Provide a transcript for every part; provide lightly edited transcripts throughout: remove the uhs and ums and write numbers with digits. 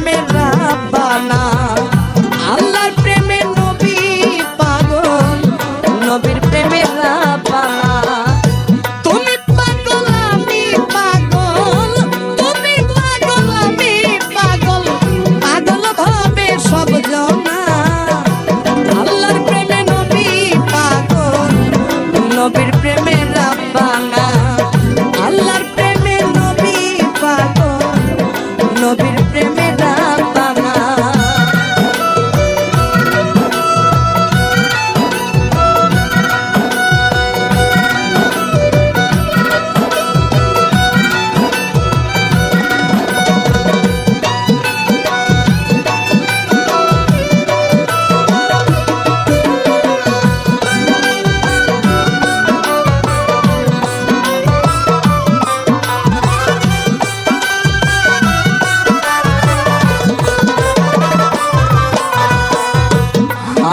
প্রেমের রাব্বানা আল্লাহর প্রেমে নবী পাগল নবীর প্রেমের রাব্বানা তুমি পাগল আমি পাগল তুমি পাগল আমি পাগল পাগল ভাবে সব জনা আল্লাহর প্রেমে নবী পাগল নবীর প্রেমের রাব্বানা আল্লাহর প্রেমে নবী পাগল নবীর প্রেমের রাব্বানা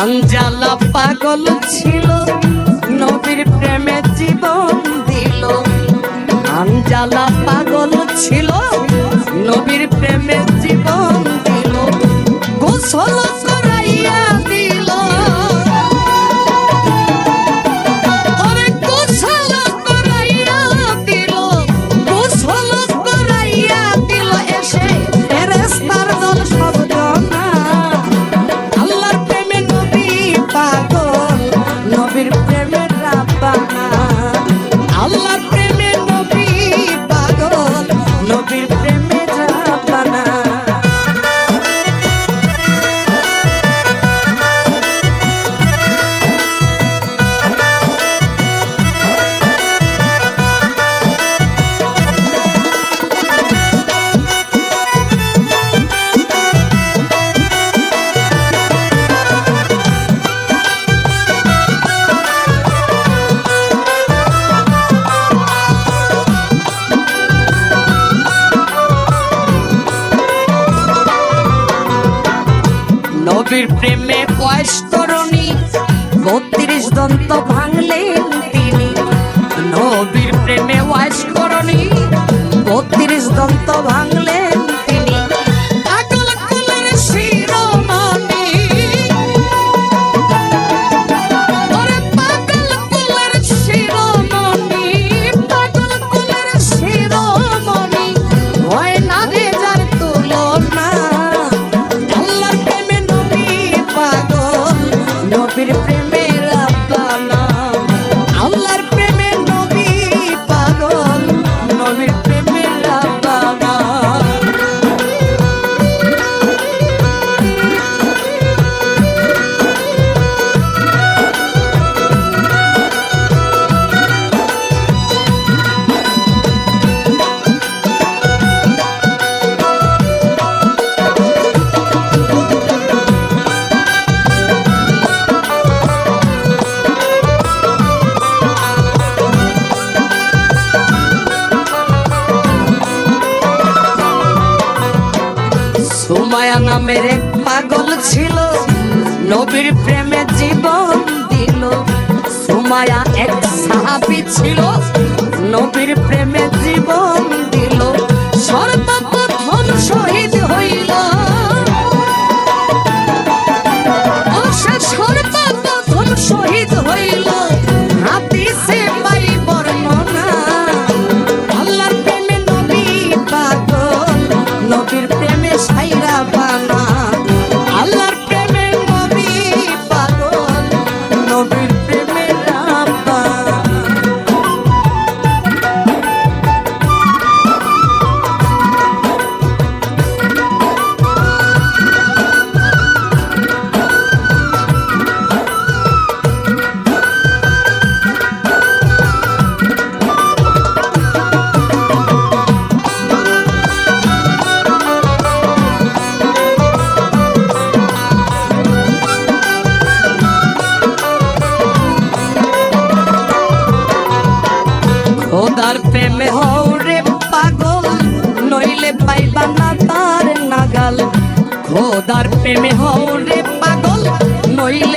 আঞ্জালা পাগল ছিল নবীর প্রেমে জীবন দিল আঞ্জালা পাগল ছিল নবীর প্রেমে জীবন দিল গোসল করাইয়া দিল ওরে গোসল করাইয়া দিল গোসল করাইয়া দিল এসে ফেরেশতার দল সব জনা আল্লাহর প্রেমে নবী পাগল নবীর প্রেমের রাব্বানা আল্লাহর প্রেমে নবী পাগল নবীর প্রেমের রাব্বানা নবীর প্রেমে বয়স তরুণী ৩২ দন্ত ভাঙলেন তিনি নবীর প্রেমে বয়স তরুণী ৩২ দন্ত ভাঙলেন তিনি পাগল কুলের শিরোমণি ওরে পাগল কুলের শিরোমণি পাগল কুলের শিরোমণি হয় না রে যার তুলনা আল্লাহর প্রেমে নবী পাগল নবীর প্রেমের রাব্বানা আল্লাহর প্রেমে নবী পাগল নবীর প্রেমের রাব্বানা সুমায়া নামের এক পাগল ছিল নবীর প্রেমে জীবন দিল সুমায়া এক সাহাবী ছিল নবীর প্রেমে জীবন দিল সর্বপ্রথম শহীদ হইল ও সে সর্বপ্রথম শহীদ হইল হাদিসে পাই বর্ণনা আল্লাহর প্রেমে নবী পাগল নবীর প্রেমে সাইরা বানা আল্লাহর প্রেমে নবী পাগল নবীর প্রেমে রাব্বানা খোদার প্রেমে হও রে পাগল নইলে পাইবা না তার নাগাল খোদার প্রেমে হও রে পাগল নইলে